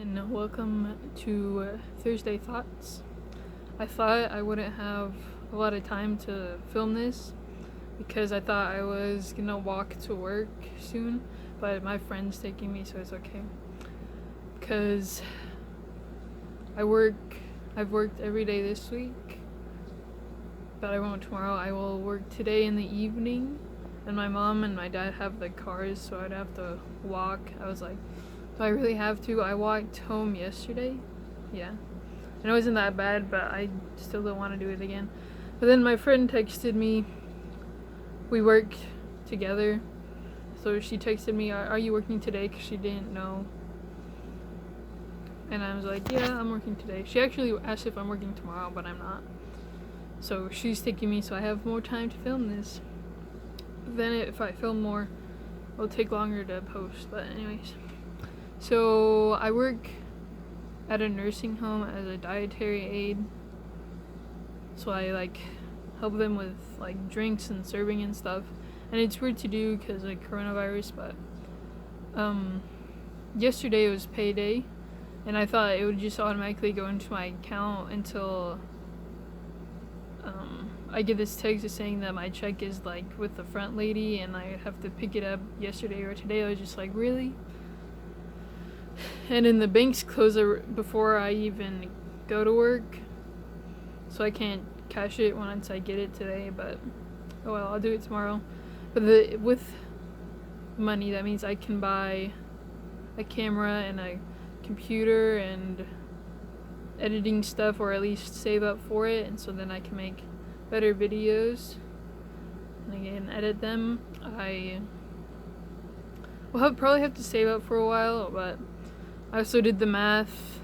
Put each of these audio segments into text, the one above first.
And welcome to Thursday Thoughts. I thought I wouldn't have a lot of time to film this because I thought I was gonna walk to work soon, but my friend's taking me, so it's okay. Because I've worked every day this week, but I won't tomorrow. I will work today in the evening, and my mom and my dad have the cars, so I'd have to walk. I was like, do I really have to? I walked home yesterday. Yeah. And it wasn't that bad, but I still don't want to do it again. But then my friend texted me. We worked together. So she texted me, are you working today? Because she didn't know. And I was like, yeah, I'm working today. She actually asked if I'm working tomorrow, but I'm not. So she's taking me, so I have more time to film this. Then if I film more, it'll take longer to post. But anyways. So I work at a nursing home as a dietary aide. So I help them with drinks and serving and stuff. And it's weird to do because coronavirus, but yesterday was payday, and I thought it would just automatically go into my account until I get this text saying that my check is with the front lady and I have to pick it up yesterday or today. I was just like, really? And then the banks close before I even go to work, so I can't cash it once I get it today, but oh well, I'll do it tomorrow. But with money, that means I can buy a camera and a computer and editing stuff, or at least save up for it, and so then I can make better videos and again edit them. I will probably have to save up for a while, but I also did the math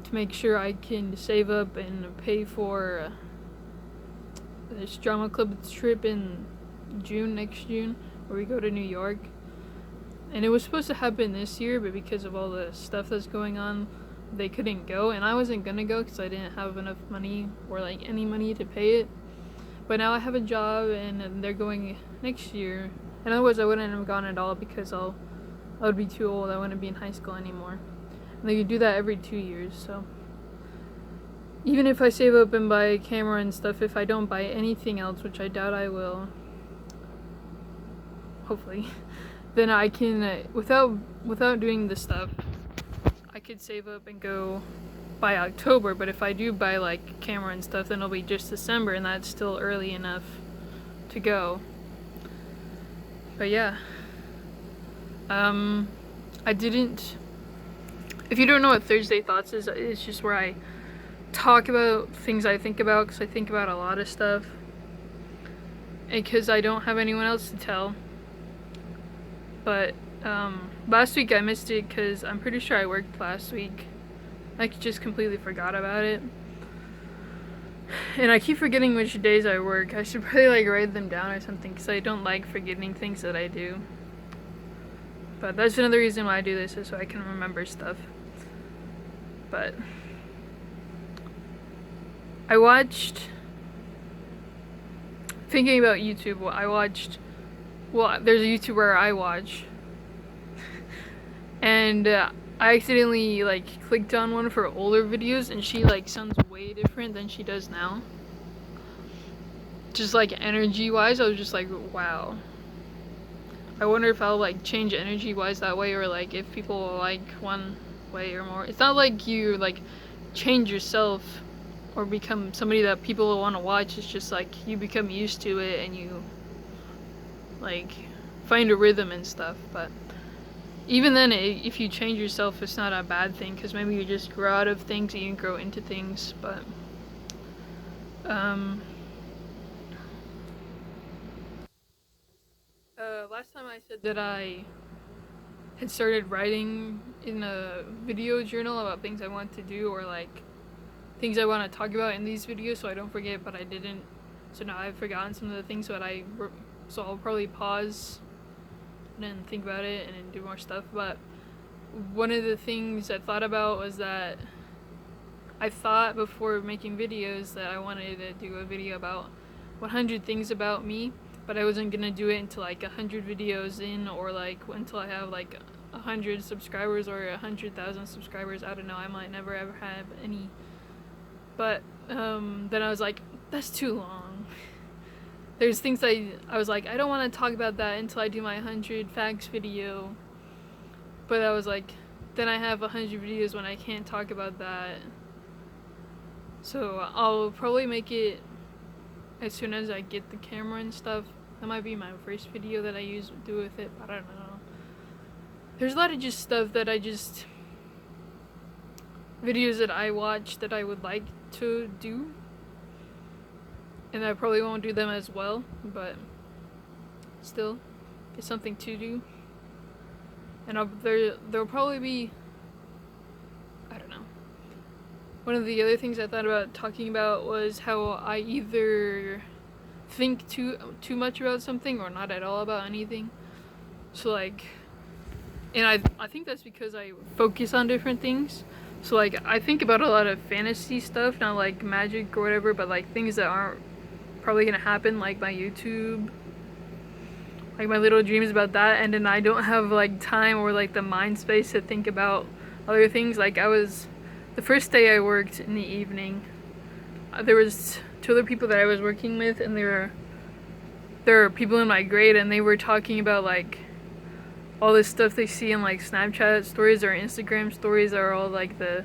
to make sure I can save up and pay for this drama club trip in next June, where we go to New York. And it was supposed to happen this year, but because of all the stuff that's going on, they couldn't go. And I wasn't gonna go because I didn't have enough money or any money to pay it. But now I have a job and they're going next year. And otherwise I wouldn't have gone at all because I would be too old. I wouldn't be in high school anymore. And they could do that every 2 years, so even if I save up and buy a camera and stuff, if I don't buy anything else, which I doubt I will, hopefully, then I can, without doing the stuff, I could save up and go by October. But if I do buy camera and stuff, then it'll be just December, and that's still early enough to go. But yeah. If you don't know what Thursday Thoughts is, it's just where I talk about things I think about, because I think about a lot of stuff, and because I don't have anyone else to tell. But last week I missed it because I'm pretty sure I worked last week. I just completely forgot about it, and I keep forgetting which days I work. I should probably write them down or something, because I don't like forgetting things that I do. But that's another reason why I do this, is so I can remember stuff. But I watched, thinking about YouTube, there's a YouTuber I watch, and I accidentally clicked on one of her older videos, and she sounds way different than she does now. Just energy wise, I was just like, wow. I wonder if I'll change energy wise that way, or if people like one way or more. It's not like you change yourself or become somebody that people will want to watch. It's just you become used to it and you find a rhythm and stuff. But even then, if you change yourself, it's not a bad thing, because maybe you just grow out of things and you grow into things. But last time I said that I had started writing in a video journal about things I want to do, or things I want to talk about in these videos, so I don't forget, but I didn't. So now I've forgotten some of the things that so I'll probably pause and then think about it and then do more stuff. But one of the things I thought about was that I thought before making videos that I wanted to do a video about 100 things about me, but I wasn't gonna do it until 100 videos in, or until I have 100 subscribers or 100,000 subscribers. I don't know. I might never ever have any. But then I was like, that's too long. There's things I was like, I don't want to talk about that until I do my 100 facts video. But I was like, then I have 100 videos when I can't talk about that. So I'll probably make it as soon as I get the camera and stuff. That might be my first video that I do with it, but I don't know. There's a lot of just stuff that videos that I watch that I would like to do. And I probably won't do them as well, but still, it's something to do. And there'll probably be, I don't know. One of the other things I thought about talking about was how I either think too much about something or not at all about anything. So like, and I think that's because I focus on different things. So like, I think about a lot of fantasy stuff, not like magic or whatever, but like things that aren't probably gonna happen, like my YouTube, like my little dreams about that. And then I don't have like time or like the mind space to think about other things. Like the first day I worked in the evening, there was 2 other people that I was working with, and there were people in my grade, and they were talking about like all this stuff they see in like Snapchat stories or Instagram stories, or all like the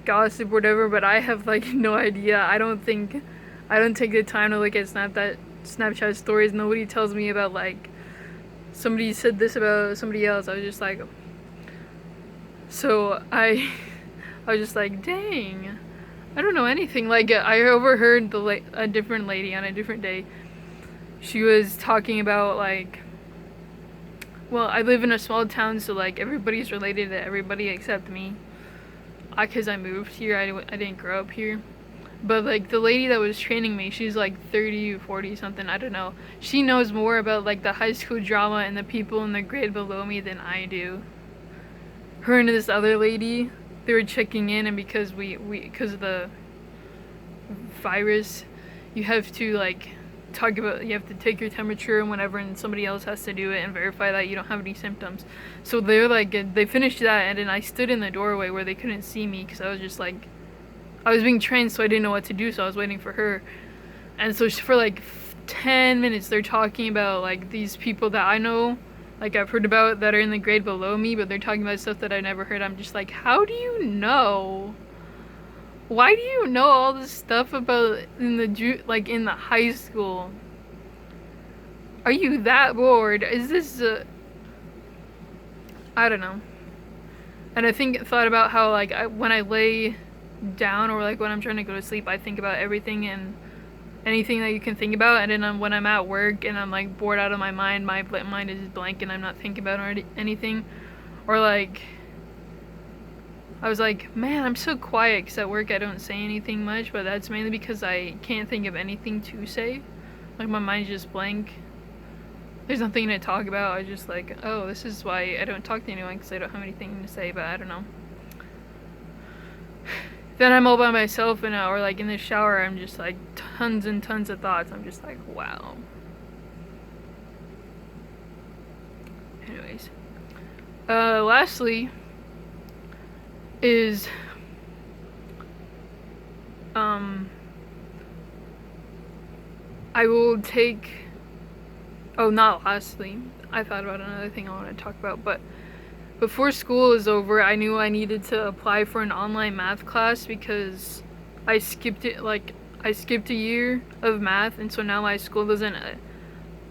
gossip or whatever, but I have like no idea. I don't take the time to look at Snapchat stories. Nobody tells me about like somebody said this about somebody else. I was just like, so I was just like, dang, I don't know anything. Like, I overheard a different lady on a different day. She was talking about like, well, I live in a small town, so like everybody's related to everybody except me. Because I moved here, I didn't grow up here. But like the lady that was training me, she's like 30 or 40 something, I don't know. She knows more about like the high school drama and the people in the grade below me than I do. Her and this other lady, they were checking in, and because because of the virus, you have to like you have to take your temperature and whatever, and somebody else has to do it and verify that you don't have any symptoms. So they're like, they finished that, and then I stood in the doorway where they couldn't see me because I was just like, I was being trained, so I didn't know what to do, so I was waiting for her. And so for like 10 minutes they're talking about like these people that I know, like I've heard about, that are in the grade below me, but they're talking about stuff that I never heard. I'm just like, how do you know? Why do you know all this stuff about in the high school? Are you that bored? Is this I don't know. And I thought about how like when I lay down or like when I'm trying to go to sleep, I think about everything and anything that you can think about. And then when I'm at work and I'm like bored out of my mind is blank and I'm not thinking about anything. Or like, I was like, man, I'm so quiet because at work I don't say anything much, but that's mainly because I can't think of anything to say. Like my mind's just blank. There's nothing to talk about. I just like, oh, this is why I don't talk to anyone, because I don't have anything to say, but I don't know. Then I'm all by myself or like in the shower, I'm just like tons and tons of thoughts. I'm just like, wow. Anyways. Lastly is I will take, not lastly, I thought about another thing I want to talk about, but before school is over, I knew I needed to apply for an online math class because I skipped a year of math, and so now my school doesn't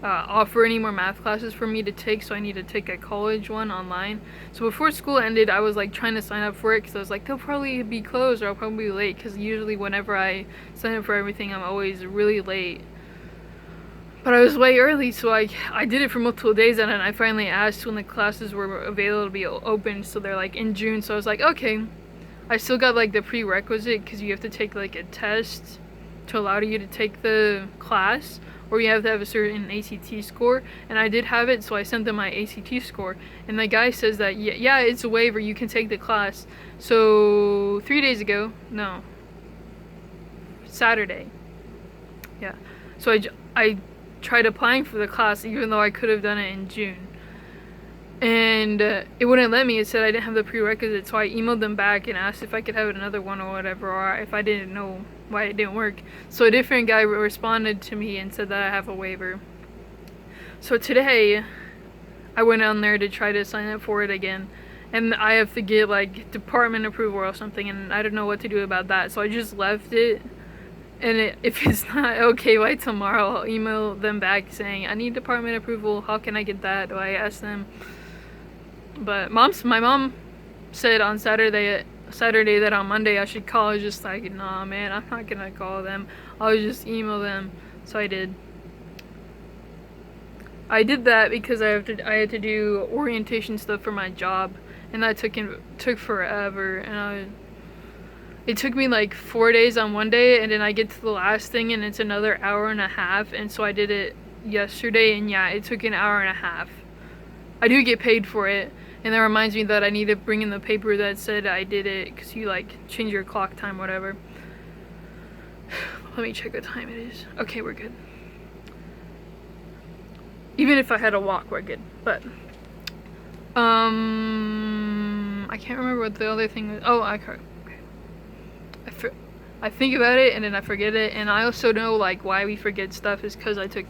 offer any more math classes for me to take, so I need to take a college one online. So before school ended, I was like trying to sign up for it because I was like, they'll probably be closed or I'll probably be late, because usually whenever I sign up for everything, I'm always really late. But I was way early, so I did it for multiple days, and then I finally asked when the classes were available to be open, so they're like in June. So I was like, okay. I still got like the prerequisite, because you have to take like a test to allow you to take the class, or you have to have a certain ACT score, and I did have it, so I sent them my ACT score, and the guy says that yeah, it's a waiver, you can take the class. So 3 days ago, no, Saturday, yeah, so I tried applying for the class even though I could have done it in June, and it wouldn't let me. It said I didn't have the prerequisite, so I emailed them back and asked if I could have another one or whatever, or if I didn't know why it didn't work. So a different guy responded to me and said that I have a waiver. So today I went on there to try to sign up for it again, and I have to get like department approval or something, and I don't know what to do about that, so I just left it. And if it's not okay by tomorrow, I'll email them back saying I need department approval. How can I get that? Do I ask them? But my mom said on Saturday that on Monday I should call. I was just like, nah, man, I'm not gonna call them. I'll just email them. So I did. I did that because I had to do orientation stuff for my job, and that took forever. And it took me like 4 days on one day, and then I get to the last thing, and it's another hour and a half. And so I did it yesterday, and yeah, it took an hour and a half. I do get paid for it. And that reminds me that I need to bring in the paper that said I did it, because you like change your clock time, whatever. Let me check what time it is. Okay, we're good. Even if I had to walk, we're good. But I can't remember what the other thing was. Oh, okay. I think about it and then I forget it. And I also know like why we forget stuff is because I took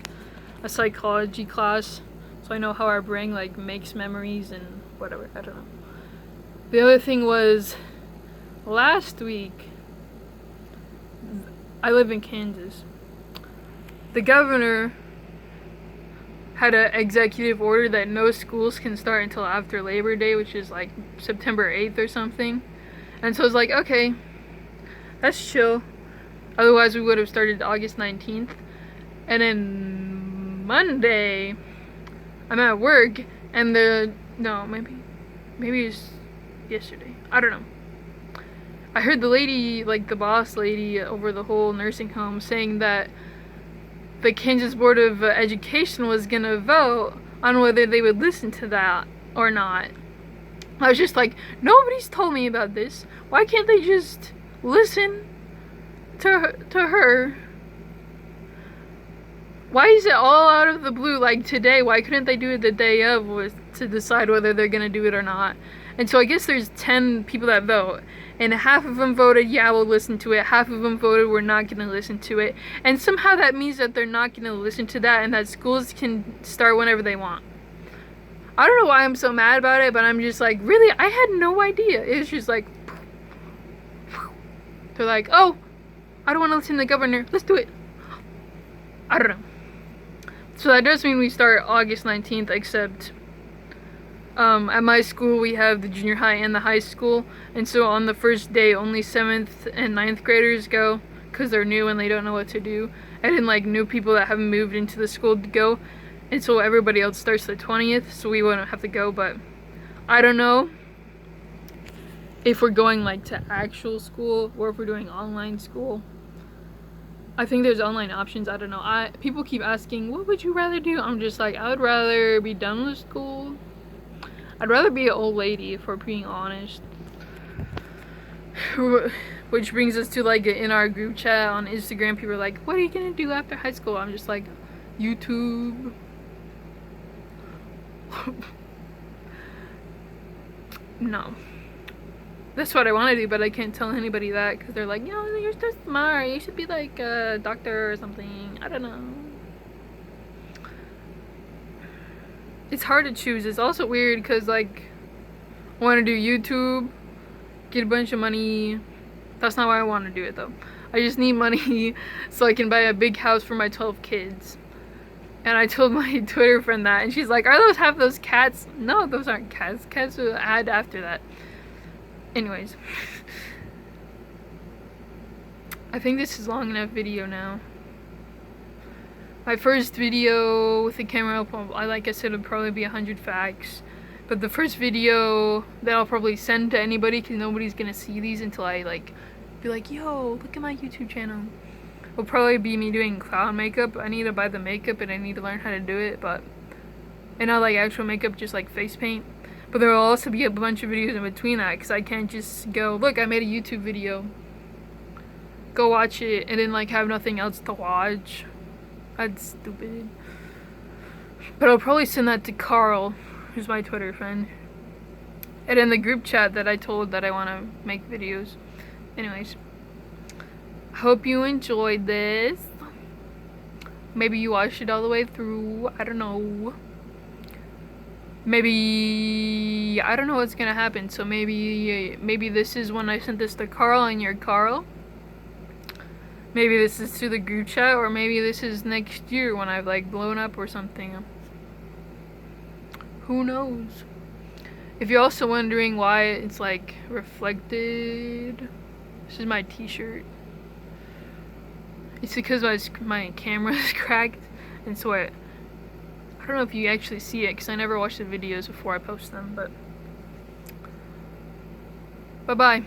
a psychology class, so I know how our brain like makes memories and whatever, I don't know. The other thing was, last week, I live in Kansas. The governor had an executive order that no schools can start until after Labor Day, which is like September 8th or something. And so I was like, okay, that's chill. Otherwise we would have started August 19th. And then Monday, I'm at work, and maybe it's yesterday. I don't know. I heard the lady, like the boss lady over the whole nursing home, saying that the Kansas Board of Education was gonna vote on whether they would listen to that or not. I was just like, nobody's told me about this. Why can't they just listen to her? Why is it all out of the blue like today? Why couldn't they do it the day of to decide whether they're gonna do it or not? And so I guess there's 10 people that vote, and half of them voted yeah, we'll listen to it, half of them voted we're not gonna listen to it, and somehow that means that they're not gonna listen to that and that schools can start whenever they want. I don't know why I'm so mad about it, but I'm just like, really? I had no idea. It was just like, they're like, oh, I don't want to listen to the governor, let's do it. I don't know. So that does mean we start August 19th, except at my school we have the junior high and the high school, and so on the first day only 7th and 9th graders go because they're new and they don't know what to do, and then like new people that haven't moved into the school to go, and so everybody else starts the 20th, so we wouldn't have to go. But I don't know if we're going like to actual school or if we're doing online school. I think there's online options. I don't know. People keep asking, what would you rather do? I'm just like, I would rather be done with school. I'd rather be an old lady, if we're being honest. Which brings us to like in our group chat on Instagram, people are like, what are you gonna do after high school? I'm just like, YouTube. No. That's what I want to do, but I can't tell anybody that because they're like, you're so smart. You should be like a doctor or something. I don't know. It's hard to choose. It's also weird because like I want to do YouTube, get a bunch of money. That's not why I want to do it though. I just need money so I can buy a big house for my 12 kids. And I told my Twitter friend that, and she's like, are those half those cats? No, those aren't cats. Cats will add after that. Anyways, I think this is long enough video now. My first video with the camera, like I said, would probably be 100 facts. But the first video that I'll probably send to anybody, because nobody's gonna see these until I like be like, yo, look at my YouTube channel, will probably be me doing clown makeup. I need to buy the makeup and I need to learn how to do it, and not like actual makeup, just like face paint. But there will also be a bunch of videos in between that, because I can't just go, look, I made a YouTube video, go watch it, and then like have nothing else to watch. That's stupid. But I'll probably send that to Carl who's my Twitter friend, and in the group chat that I told that I want to make videos. Anyways, hope you enjoyed this. Maybe you watched it all the way through. I don't know. Maybe I don't know what's gonna happen. So maybe this is when I sent this to Carl and you're Carl. Maybe this is to the group chat, or maybe this is next year when I've like blown up or something. Who knows? If you're also wondering why it's like reflected, this is my t-shirt. It's because my camera is cracked, and so I don't know if you actually see it because I never watch the videos before I post them, but bye-bye.